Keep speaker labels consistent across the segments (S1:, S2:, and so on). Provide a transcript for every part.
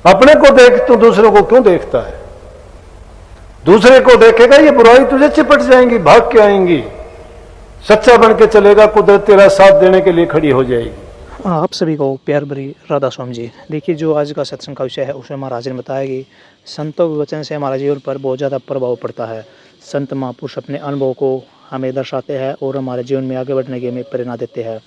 S1: अपने को देख तो दूसरों को क्यों देखता है? दूसरे को देखेगा ये बुराई तुझे चिपट जाएंगी, भाग के आएंगी। सच्चा बन के चलेगा, कुदरत तेरा साथ देने के लिए खड़ी हो जाएगी।
S2: आप सभी को प्यार भरी राधा स्वामी जी। देखिए, जो आज का सत्संग का विषय है उसमें महाराज ने बताया कि संतों के वचन से हमारे जीवन पर बहुत ज़्यादा प्रभाव पड़ता है। संत महापुरुष अपने अनुभव को हमें दर्शाते हैं और हमारे जीवन में आगे बढ़ने की हमें प्रेरणा देते हैं।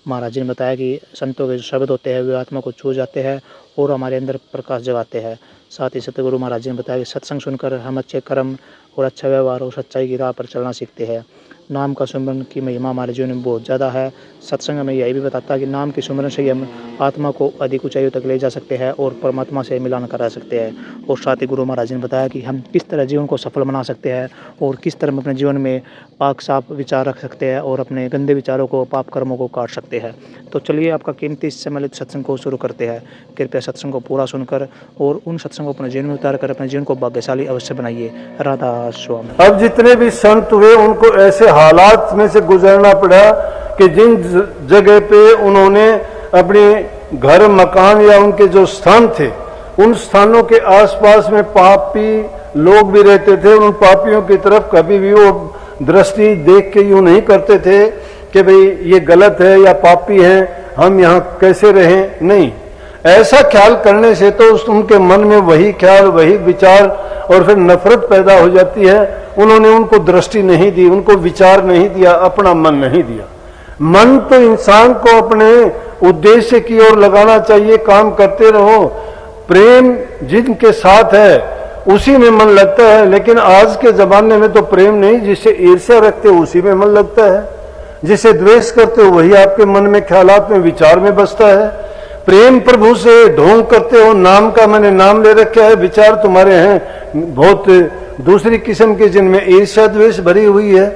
S2: महाराज जी ने बताया कि संतों के जो शब्द होते हैं वे आत्मा को छू जाते हैं और हमारे अंदर प्रकाश जगाते हैं। साथ ही सतगुरु महाराज जी ने बताया कि सत्संग सुनकर हम अच्छे कर्म और अच्छा व्यवहार और सच्चाई की राह पर चलना सीखते हैं। नाम का सुमरन की महिमा हमारे जीवन में बहुत ज़्यादा है। सत्संग हमें यही भी बताता है कि नाम के सुमरन से ही हम आत्मा को अधिक ऊंचाइयों तक ले जा सकते हैं और परमात्मा से मिलान करा सकते हैं। और साथ ही गुरु महाराज ने बताया कि हम किस तरह जीवन को सफल बना सकते हैं और किस तरह हम अपने जीवन में पाक साफ विचार रख सकते हैं और अपने गंदे विचारों को, पाप कर्मों को काट सकते हैं। तो चलिए आपका कीमती सम्मिलित सत्संग को शुरू करते हैं। कृपया सत्संग को पूरा सुनकर और उन सत्संग को अपने जीवन में उतार कर अपने जीवन को भाग्यशाली अवश्य बनाइए। राधा स्वामी।
S1: अब जितने भी संत हुए उनको ऐसे हालात में से गुजरना पड़ा कि जिन जगह पे उन्होंने अपने घर, मकान या उनके जो स्थान थे उन स्थानों के आसपास में पापी लोग भी रहते थे। उन पापियों की तरफ कभी भी वो दृष्टि देख के यूं नहीं करते थे कि भाई ये गलत है या पापी है, हम यहाँ कैसे रहें। नहीं, ऐसा ख्याल करने से तो उनके मन में वही ख्याल, वही विचार और फिर नफरत पैदा हो जाती है। उन्होंने उनको दृष्टि नहीं दी, उनको विचार नहीं दिया, अपना मन नहीं दिया। मन तो इंसान को अपने उद्देश्य की ओर लगाना चाहिए, काम करते रहो। प्रेम जिनके साथ है उसी में मन लगता है, लेकिन आज के जमाने में तो प्रेम नहीं, जिससे ईर्ष्या रखते हो उसी में मन लगता है, जिसे द्वेष करते हो वही आपके मन में, ख्यालात में, विचार में बसता है। प्रेम प्रभु से ढोंग करते हो, नाम का मैंने नाम ले रखा है, विचार तुम्हारे हैं बहुत दूसरी किस्म के जिनमें ईर्ष्या द्वेष भरी हुई है।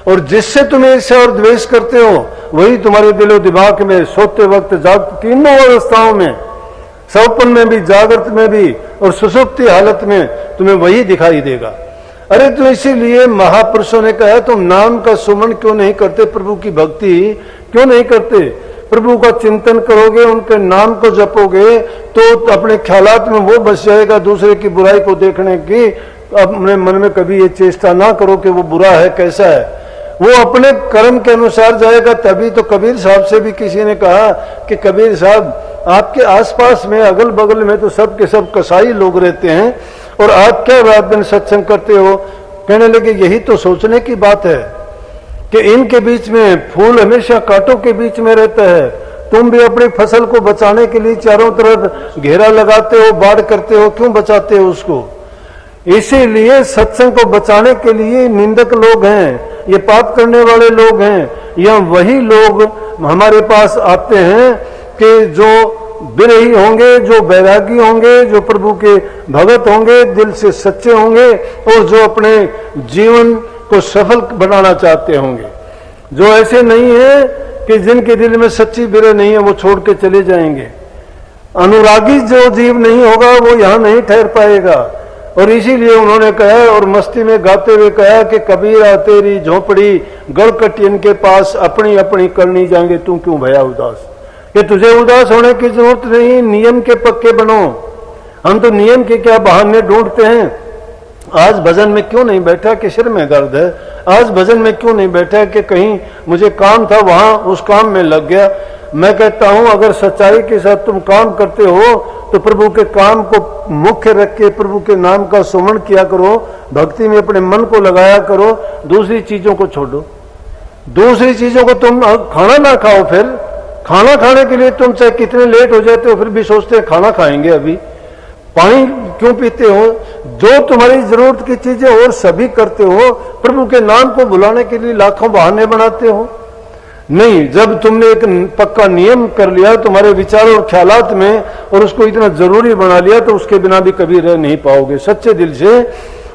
S1: और जिससे तुम ईर्ष्या और द्वेष करते हो वही तुम्हारे दिलो दिमाग में सोते वक्त, तीनों अवस्थाओं में, सपन में भी, जागृत में भी और सुसुप्ति हालत में तुम्हें वही दिखाई देगा। अरे तो इसीलिए महापुरुषों ने कहा तुम नाम का सुमन क्यों नहीं करते, प्रभु की भक्ति क्यों नहीं करते। प्रभु का चिंतन करोगे, उनके नाम को जपोगे तो अपने ख्यालात में वो बस जाएगा। दूसरे की बुराई को देखने की अपने मन में कभी ये चेष्टा ना करो कि वो बुरा है, कैसा है। वो अपने कर्म के अनुसार जाएगा। तभी तो कबीर साहब से भी किसी ने कहा कि कबीर साहब आपके आसपास में, अगल बगल में तो सब के सब कसाई लोग रहते हैं और आप क्या रात दिन सत्संग करते हो। कहने लगे यही तो सोचने की बात है कि इनके बीच में फूल हमेशा कांटों के बीच में रहता है। तुम भी अपनी फसल को बचाने के लिए चारों तरफ घेरा लगाते हो, बाढ़ करते हो, क्यों बचाते हो उसको। इसीलिए सत्संग को बचाने के लिए निंदक लोग हैं, ये पाप करने वाले लोग हैं, या वही लोग हमारे पास आते हैं कि जो विरही होंगे, जो बैरागी होंगे, जो प्रभु के भगत होंगे, दिल से सच्चे होंगे और जो अपने जीवन को सफल बनाना चाहते होंगे। जो ऐसे नहीं है कि जिनके दिल में सच्ची विरह नहीं है वो छोड़ के चले जाएंगे। अनुरागी जो जीव नहीं होगा वो यहाँ नहीं ठहर पाएगा। और इसीलिए उन्होंने कहा और मस्ती में गाते हुए कहा कि कबीरा तेरी झोपड़ी गढ़कटियन के पास, अपनी अपनी करनी जाएंगे, तू क्यों भया उदास। कि तुझे उदास होने की जरूरत नहीं, नियम के पक्के बनो। हम तो नियम के क्या बहाने ढूंढते हैं। आज भजन में क्यों नहीं बैठा कि सिर में दर्द है, आज भजन में क्यों नहीं बैठा कि कहीं मुझे काम था वहां उस काम में लग गया। मैं कहता हूं अगर सच्चाई के साथ तुम काम करते हो तो प्रभु के काम को मुख्य रख के प्रभु के नाम का सुमन किया करो, भक्ति में अपने मन को लगाया करो, दूसरी चीजों को छोड़ो। दूसरी चीजों को तुम खाना ना खाओ, फिर खाना खाने के लिए तुम चाहे कितने लेट हो जाते हो फिर भी सोचते हैं खाना खाएंगे अभी। पानी क्यों पीते हो, जो तुम्हारी जरूरत की चीजें और सभी करते हो, प्रभु के नाम को बुलाने के लिए लाखों बहाने बनाते हो। नहीं, जब तुमने एक पक्का नियम कर लिया तुम्हारे विचार और ख्यालात में और उसको इतना जरूरी बना लिया तो उसके बिना भी कभी रह नहीं पाओगे। सच्चे दिल से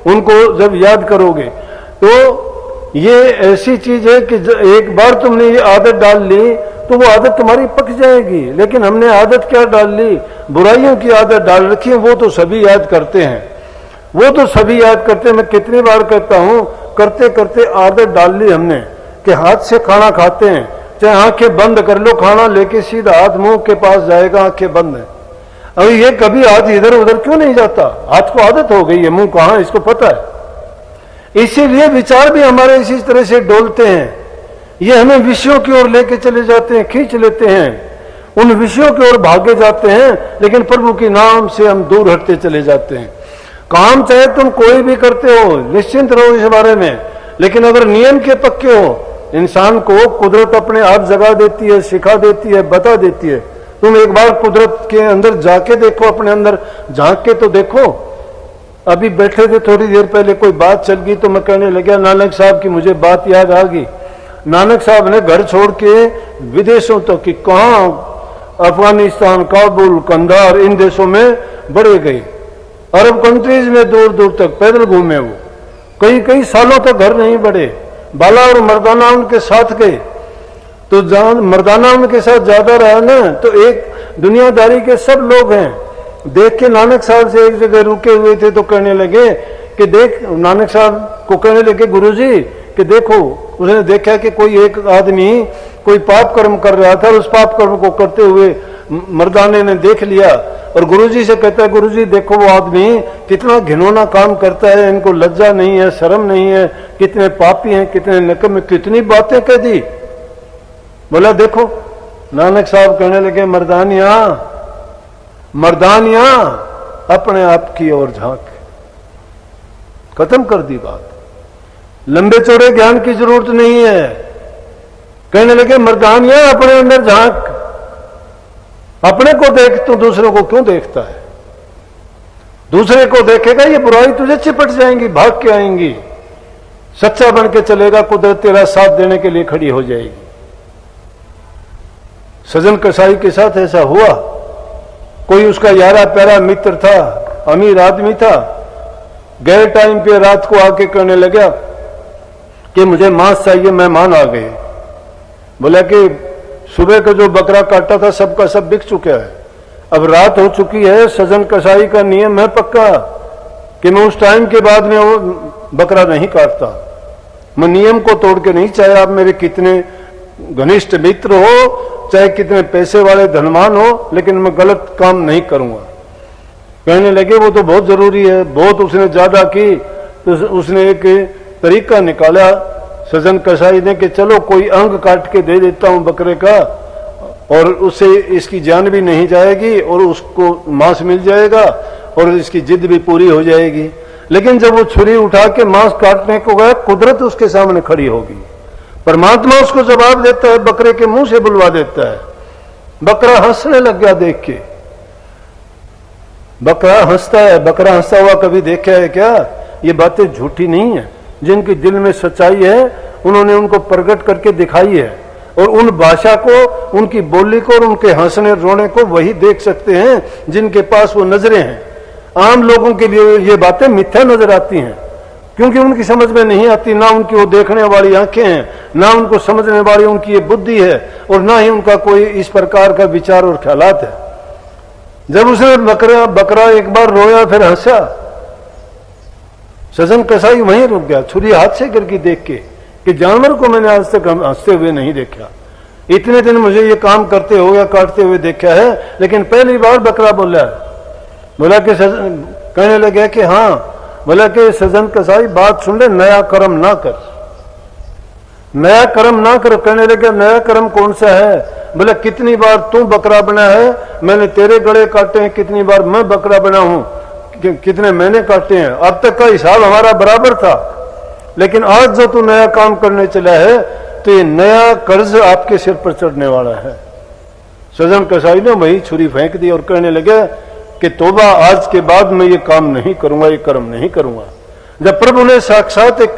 S1: उनको जब याद करोगे तो ये ऐसी चीज है कि एक बार तुमने ये आदत डाल ली तो वो आदत तुम्हारी पक जाएगी। लेकिन हमने आदत क्या डाल ली, बुराइयों की आदत डाल रखी है। वो तो सभी याद करते हैं, वो तो सभी याद करते हैं। मैं कितनी बार कहता हूं, करते करते आदत डाल ली हमने कि हाथ से खाना खाते हैं, चाहे आंखें बंद कर लो, खाना लेके सीधा हाथ मुंह के पास जाएगा, आंखें बंद है। अब ये कभी हाथ इधर उधर क्यों नहीं जाता? हाथ को आदत हो गई है, मुंह कहां इसको पता है। इसीलिए विचार भी हमारे इसी तरह से डोलते हैं, ये हमें विषयों की ओर लेके चले जाते हैं, खींच लेते हैं, उन विषयों की ओर भागे जाते हैं, लेकिन प्रभु के नाम से हम दूर हटते चले जाते हैं। काम चाहे तुम कोई भी करते हो, निश्चिंत रहो इस बारे में, लेकिन अगर नियम के पक्के हो, इंसान को कुदरत अपने आप जगा देती है, सिखा देती है, बता देती है। तुम एक बार कुदरत के अंदर जाके देखो, अपने अंदर झांक के तो देखो। अभी बैठे थे, थोड़ी देर पहले कोई बात चल गई तो मैं कहने लगा नानक साहब की मुझे बात याद आ गई। नानक साहब ने घर छोड़ के विदेशों तक की, कहां, अफगानिस्तान, काबुल, कंधार, इन देशों में बड़े गए, अरब कंट्रीज में दूर दूर तक पैदल घूमे। वो कई कई सालों तक घर नहीं बढ़े। बाला और मर्दाना उनके साथ गए, तो जहां मर्दाना उनके साथ ज्यादा रहा ना, तो एक दुनियादारी के सब लोग हैं। देख के नानक साहब से एक जगह रुके हुए थे तो कहने लगे कि देख, नानक साहब को कहने लगे गुरुजी कि देखो, उसने देखा कि कोई एक आदमी कोई पाप कर्म कर रहा था, उस पाप कर्म को करते हुए मर्दाने ने देख लिया और गुरुजी से कहता है गुरुजी देखो वो आदमी कितना घिनौना काम करता है, इनको लज्जा नहीं है, शर्म नहीं है, कितने पापी हैं, कितने निकम्मे, कितनी बातें कह दी। बोला देखो, नानक साहब कहने लगे मर्दानिया मर्दानिया अपने आप की ओर झांक। खत्म कर दी बात, लंबे चौड़े ज्ञान की जरूरत नहीं है। कहने लगे मर्दानिया अपने अंदर झांक, अपने को देख तो दूसरे को क्यों देखता है? दूसरे को देखेगा ये बुराई तुझे चिपट जाएंगी, भाग के आएंगी। सच्चा बन के चलेगा, कुदरत तेरा साथ देने के लिए खड़ी हो जाएगी। सजन कसाई के साथ ऐसा हुआ। कोई उसका यारा प्यारा मित्र था, अमीर आदमी था, गए टाइम पे रात को आके कहने लगा कि मुझे मांस चाहिए, मेहमान आ गए। बोला कि सुबह का जो बकरा काटा था सबका सब बिक चुका है, अब रात हो चुकी है। सजन कसाई का नियम है पक्का कि मैं उस टाइम के बाद में वो बकरा नहीं काटता। मैं नियम को तोड़ के नहीं, चाहे आप मेरे कितने घनिष्ठ मित्र हो, चाहे कितने पैसे वाले धनवान हो, लेकिन मैं गलत काम नहीं करूंगा। कहने लगे वो तो बहुत जरूरी है, बहुत उसने ज्यादा की। तो उसने एक तरीका निकाला सजन कसाई ने कि चलो कोई अंग काट के दे देता हूं बकरे का, और उससे इसकी जान भी नहीं जाएगी और उसको मांस मिल जाएगा और इसकी जिद भी पूरी हो जाएगी। लेकिन जब वो छुरी उठा के मांस काटने को गया, कुदरत उसके सामने खड़ी होगी, परमात्मा उसको जवाब देता है, बकरे के मुंह से बुलवा देता है। बकरा हंसने लग गया देख के। बकरा हंसता है, बकरा हंसता हुआ कभी देखा है क्या? ये बातें झूठी नहीं है, जिनके दिल में सच्चाई है उन्होंने उनको प्रकट करके दिखाई है, और उन भाषा को, उनकी बोली को और उनके हंसने रोने को वही देख सकते हैं जिनके पास वो नजरें हैं। आम लोगों के लिए ये बातें मिथ्या नजर आती हैं, क्योंकि उनकी समझ में नहीं आती, ना उनकी वो देखने वाली आंखें हैं, ना उनको समझने वाली उनकी ये बुद्धि है, और ना ही उनका कोई इस प्रकार का विचार और ख्यालात है। जब उसने बकरा एक बार रोया फिर हंसा, सजन कसाई वहीं रुक गया, छुरी हाथ से करके देख के कि जानवर को मैंने आज तक हंसते हुए नहीं देखा। इतने दिन मुझे ये काम करते हो या काटते हुए देखा है, लेकिन पहली बार बकरा बोला कि कहने लगे कि हाँ, बोला कि सजन कसाई बात सुन ले, नया कर्म ना कर, नया कर्म ना कर। कहने लगे नया कर्म कौन सा है? बोला कितनी बार तू बकरा बना है, मैंने तेरे गले काटे हैं, कितनी बार मैं बकरा बना हूं, कितने मैंने काटे हैं, अब तक का हिसाब हमारा बराबर था। लेकिन आज जो तू नया काम करने चला है, तो ये नया कर्ज आपके सिर पर चढ़ने वाला है। सजन कसाई ने वही छुरी फेंक दी और कहने लगे कि तौबा, आज के बाद मैं ये काम नहीं करूंगा, ये कर्म नहीं करूंगा। जब प्रभु ने साक्षात एक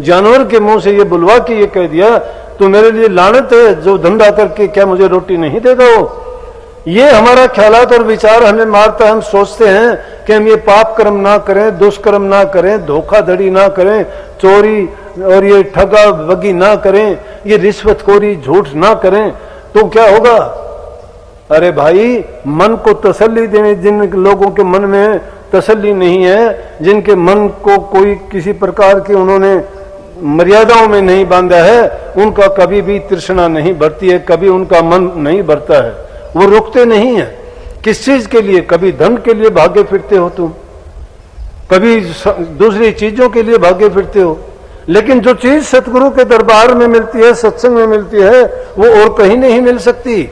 S1: जानवर के मुंह से ये बुलवा के ये कह दिया, तो मेरे लिए लानत है, जो धंधा करके क्या मुझे रोटी नहीं देगा वो। ये हमारा ख्यालात और विचार हमें मारता है। हम सोचते हैं कि हम ये पाप कर्म ना करें, दुष्कर्म ना करें, धोखाधड़ी ना करें, चोरी और ये ठगा बगी ना करें, ये रिश्वतखोरी झूठ ना करें, तो क्या होगा? अरे भाई, मन को तसल्ली देने, जिन लोगों के मन में तसल्ली नहीं है, जिनके मन को कोई किसी प्रकार की उन्होंने मर्यादाओं में नहीं बांधा है, उनका कभी भी तृष्णा नहीं बढ़ती है, कभी उनका मन नहीं बढ़ता है, वो रुकते नहीं है। किस चीज के लिए? कभी धन के लिए भागे फिरते हो तुम, कभी दूसरी चीजों के लिए भागे फिरते हो, लेकिन जो चीज सतगुरु के दरबार में मिलती है, सत्संग में मिलती है, वो और कहीं नहीं मिल सकती।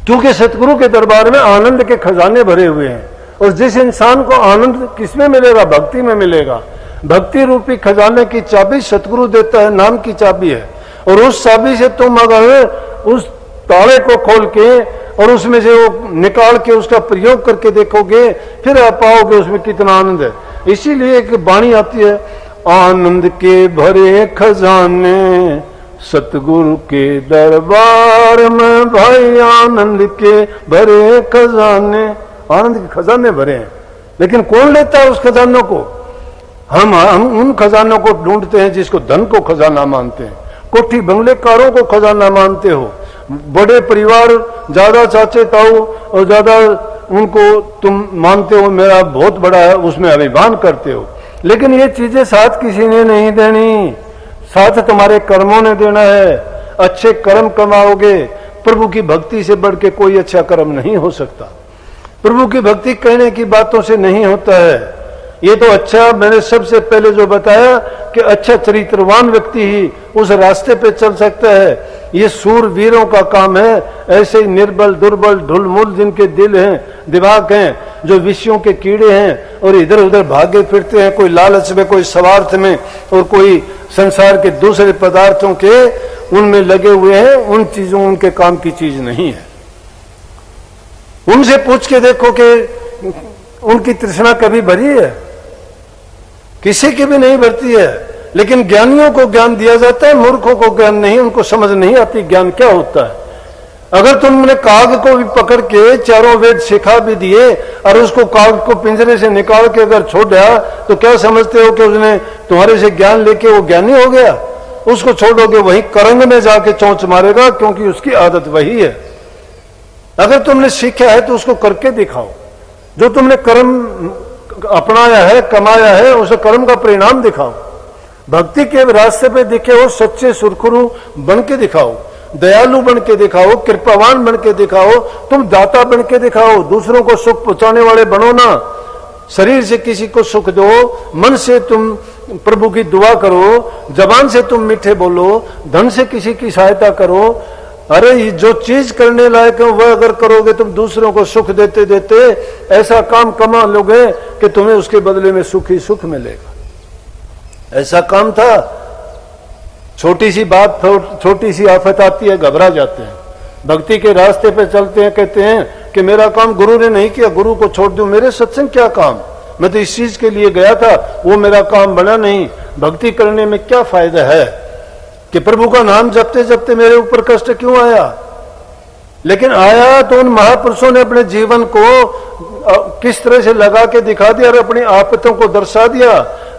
S1: क्योंकि सतगुरु के दरबार में आनंद के खजाने भरे हुए हैं। और जिस इंसान को आनंद किसमें मिलेगा? भक्ति में मिलेगा। भक्ति रूपी खजाने की चाबी सतगुरु देता है, नाम की चाबी है। और उस चाबी से तुम अगर उस ताले को खोल के और उसमें से वो निकाल के उसका प्रयोग करके देखोगे, फिर आप पाओगे उसमें कितना आनंद है। इसीलिए एक वाणी आती है, आनंद के भरे खजाने सतगुरु के दरबार में, भाई आनंद के भरे खजाने। आनंद के खजाने भरे हैं, लेकिन कौन लेता है उस खजानों को? हम उन खजानों को ढूंढते हैं जिसको धन को खजाना मानते हैं, कोठी बंगलेकारों को खजाना मानते हो, बड़े परिवार, ज्यादा चाचे ताऊ और ज्यादा उनको तुम मानते हो मेरा बहुत बड़ा है, उसमें अभिमान करते हो। लेकिन ये चीजें साथ किसी ने नहीं देनी, साथ तुम्हारे कर्मों ने देना है। अच्छे कर्म कमाओगे। प्रभु की भक्ति से बढ़ के कोई अच्छा कर्म नहीं हो सकता। प्रभु की भक्ति कहने की बातों से नहीं होता है। ये तो अच्छा, मैंने सबसे पहले जो बताया कि अच्छा चरित्रवान व्यक्ति ही उस रास्ते पे चल सकता है। ये सूरवीरों का काम है। ऐसे ही निर्बल, दुर्बल, ढुलमुल जिनके दिल हैं, दिमाग हैं, जो विषयों के कीड़े हैं और इधर उधर भागे फिरते हैं, कोई लालच में, कोई स्वार्थ में और कोई संसार के दूसरे पदार्थों के उनमें लगे हुए हैं, उन चीजों, उनके काम की चीज नहीं है। उनसे पूछ के देखो कि उनकी तृष्णा कभी भरी है? किसी की भी नहीं भरती है। लेकिन ज्ञानियों को ज्ञान दिया जाता है, मूर्खों को ज्ञान नहीं। उनको समझ नहीं आती ज्ञान क्या होता है। अगर तुमने काग को भी पकड़ के चारों वेद सिखा भी दिए और उसको काग को पिंजरे से निकाल के अगर छोड़ दिया, तो क्या समझते हो कि उसने तुम्हारे से ज्ञान लेके वो ज्ञानी हो गया? उसको छोड़ोगे, वहीं करंग में जाके चोंच मारेगा, क्योंकि उसकी आदत वही है। अगर तुमने सीखा है तो उसको करके दिखाओ। जो तुमने कर्म अपनाया है, कमाया है, उस कर्म का परिणाम दिखाओ। भक्ति के रास्ते पे दिखे हो, सच्चे सुरखुरु बन के दिखाओ, दयालु बन के दिखाओ, कृपावान बन के दिखाओ, तुम दाता बन के दिखाओ। दूसरों को सुख पहुंचाने वाले बनो ना। शरीर से किसी को सुख दो, मन से तुम प्रभु की दुआ करो, जबान से तुम मीठे बोलो, धन से किसी की सहायता करो। अरे जो चीज करने लायक है वह अगर करोगे, तुम दूसरों को सुख देते देते ऐसा काम कमा लोगे कि तुम्हें उसके बदले में सुख ही सुख मिलेगा। ऐसा काम था। छोटी सी बात, छोटी सी आफत आती है, घबरा जाते हैं। भक्ति के रास्ते पे चलते हैं, कहते हैं कि मेरा काम गुरु ने नहीं किया, गुरु को छोड़ दूं, मेरे सत्संग क्या काम, मैं तो इस चीज के लिए गया था, वो मेरा काम बना नहीं। भक्ति करने में क्या फायदा है कि प्रभु का नाम जपते जपते मेरे ऊपर कष्ट क्यों आया? लेकिन आया तो उन महापुरुषों ने अपने जीवन को किस तरह से लगा के दिखा दिया और अपनी आफतों को दर्शा दिया।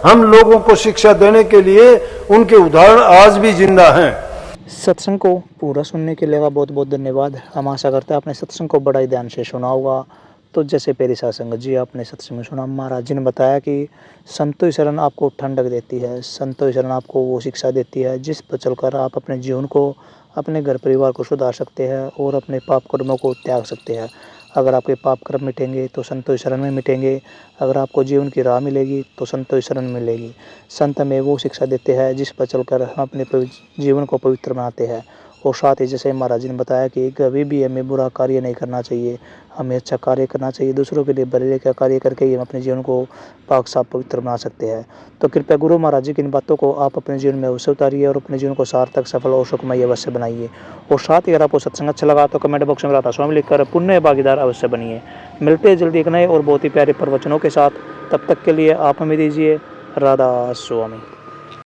S1: हम लोगों को शिक्षा देने के लिए उनके उदाहरण आज भी जिंदा हैं।
S2: सत्संग को पूरा सुनने के लिए बहुत बहुत धन्यवाद। हम आशा करते हैं आपने सत्संग को बड़ा ही ध्यान से सुना होगा। तो जैसे पेरी सत्संग जी आपने सत्संग में सुना, महाराज जी ने बताया कि संतों की शरण आपको ठंडक देती है, संतों की शरण आपको वो शिक्षा देती है जिस पर चलकर आप अपने जीवन को, अपने घर परिवार को सुधार सकते हैं और अपने पाप कर्मों को त्याग सकते हैं। अगर आपके पाप कर्म मिटेंगे तो संतों की शरण में मिटेंगे। अगर आपको जीवन की राह मिलेगी तो संतों की शरण मिलेगी। संत हमें वो शिक्षा देते हैं जिस पर चलकर हम अपने जीवन को पवित्र बनाते हैं। और साथ ही जैसे महाराज जी ने बताया कि कभी भी हमें बुरा कार्य नहीं करना चाहिए, हमें अच्छा कार्य करना चाहिए। दूसरों के लिए भले का कार्य करके ही हम अपने जीवन को पाक साफ पवित्र बना सकते हैं। तो कृपया गुरु महाराज जी की इन बातों को आप अपने जीवन में अवश्य उतारिए और अपने जीवन को सार्थक, सफल और सुखमय अवश्य बनाइए। और साथ ही अगर आपको सत्संग अच्छा लगा तो कमेंट बॉक्स में राधा स्वामी लिखकर पुण्य भागीदार अवश्य बनिए। मिलते हैं जल्दी एक नए और बहुत ही प्यारे प्रवचनों के साथ। तब तक के लिए आप हमें दीजिए राधा स्वामी।